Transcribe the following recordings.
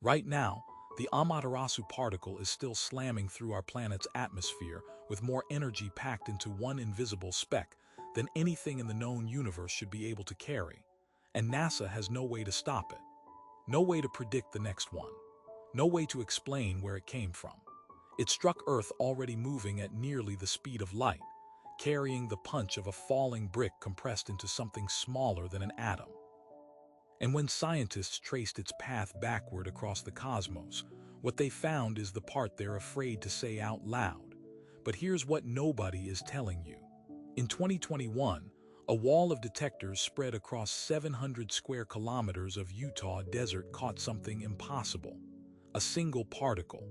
Right now, the Amaterasu particle is still slamming through our planet's atmosphere with more energy packed into one invisible speck than anything in the known universe should be able to carry. And NASA has no way to stop it. No way to predict the next one. No way to explain where it came from. It struck Earth already moving at nearly the speed of light, carrying the punch of a falling brick compressed into something smaller than an atom. And when scientists traced its path backward across the cosmos, what they found is the part they're afraid to say out loud. But here's what nobody is telling you. In 2021, a wall of detectors spread across 700 square kilometers of Utah desert caught something impossible. A single particle.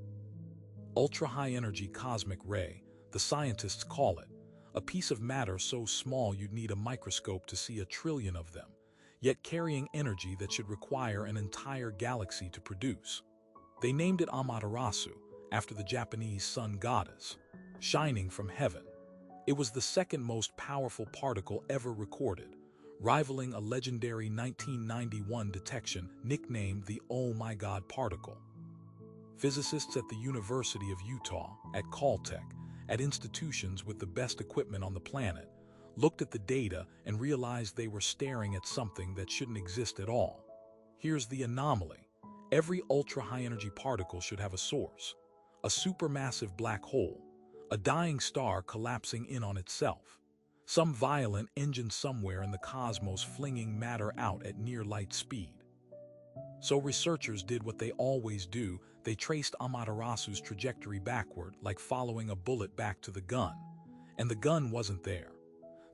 Ultra-high-energy cosmic ray, the scientists call it. A piece of matter so small you'd need a microscope to see a trillion of them, yet carrying energy that should require an entire galaxy to produce. They named it Amaterasu, after the Japanese sun goddess, shining from heaven. It was the second most powerful particle ever recorded, rivaling a legendary 1991 detection nicknamed the Oh My God particle. Physicists at the University of Utah, at Caltech, at institutions with the best equipment on the planet, looked at the data and realized they were staring at something that shouldn't exist at all. Here's the anomaly. Every ultra-high-energy particle should have a source. A supermassive black hole, a dying star collapsing in on itself. Some violent engine somewhere in the cosmos flinging matter out at near light speed. So researchers did what they always do. They traced Amaterasu's trajectory backward, like following a bullet back to the gun. And the gun wasn't there.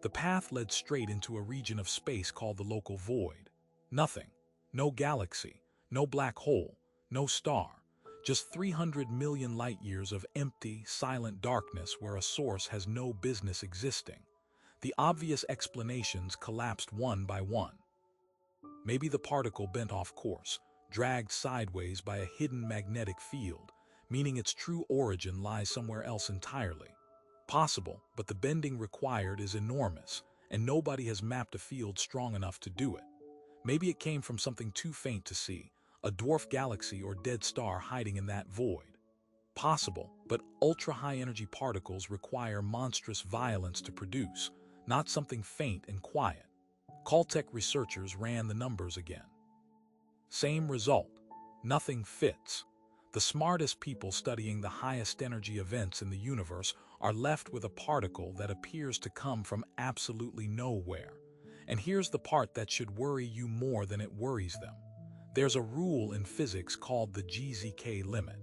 The path led straight into a region of space called the local void. Nothing. No galaxy. No black hole. No star. Just 300 million light-years of empty, silent darkness where a source has no business existing. The obvious explanations collapsed one by one. Maybe the particle bent off course, dragged sideways by a hidden magnetic field, meaning its true origin lies somewhere else entirely. Possible, but the bending required is enormous, and nobody has mapped a field strong enough to do it. Maybe it came from something too faint to see, a dwarf galaxy or dead star hiding in that void. Possible, but ultra-high-energy particles require monstrous violence to produce, not something faint and quiet. Caltech researchers ran the numbers again. Same result. Nothing fits. The smartest people studying the highest energy events in the universe are left with a particle that appears to come from absolutely nowhere. And here's the part that should worry you more than it worries them. There's a rule in physics called the GZK limit.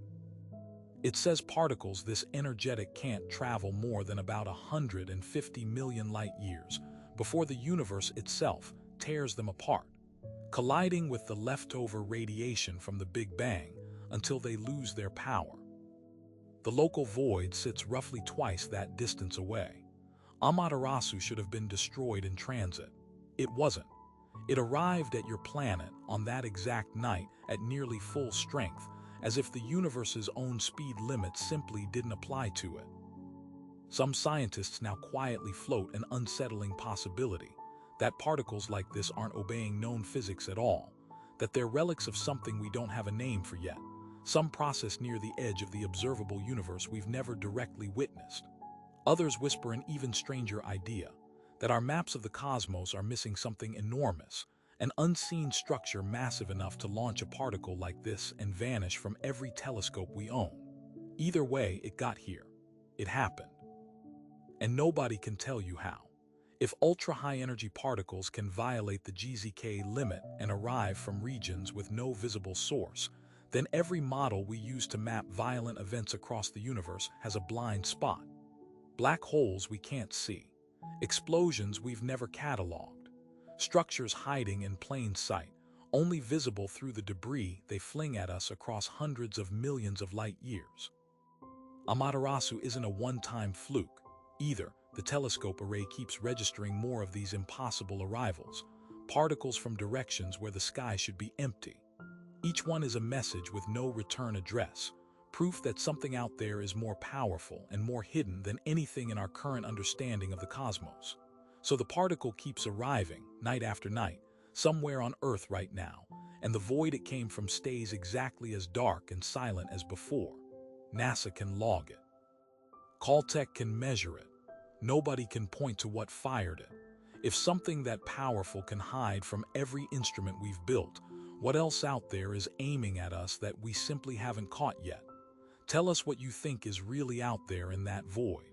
It says particles this energetic can't travel more than about 150 million light-years before the universe itself tears them apart, colliding with the leftover radiation from the Big Bang until they lose their power. The local void sits roughly twice that distance away. Amaterasu should have been destroyed in transit. It wasn't. It arrived at your planet on that exact night at nearly full strength, as if the universe's own speed limit simply didn't apply to it. Some scientists now quietly float an unsettling possibility that particles like this aren't obeying known physics at all, that they're relics of something we don't have a name for yet, some process near the edge of the observable universe we've never directly witnessed. Others whisper an even stranger idea, that our maps of the cosmos are missing something enormous, an unseen structure massive enough to launch a particle like this and vanish from every telescope we own. Either way, it got here. It happened. And nobody can tell you how. If ultra-high-energy particles can violate the GZK limit and arrive from regions with no visible source, then every model we use to map violent events across the universe has a blind spot. Black holes we can't see. Explosions we've never cataloged. Structures hiding in plain sight, only visible through the debris they fling at us across hundreds of millions of light-years. Amaterasu isn't a one-time fluke. Either, the telescope array keeps registering more of these impossible arrivals, particles from directions where the sky should be empty. Each one is a message with no return address, proof that something out there is more powerful and more hidden than anything in our current understanding of the cosmos. So the particle keeps arriving, night after night, somewhere on Earth right now, and the void it came from stays exactly as dark and silent as before. NASA can log it. Caltech can measure it. Nobody can point to what fired it. If something that powerful can hide from every instrument we've built, what else out there is aiming at us that we simply haven't caught yet? Tell us what you think is really out there in that void.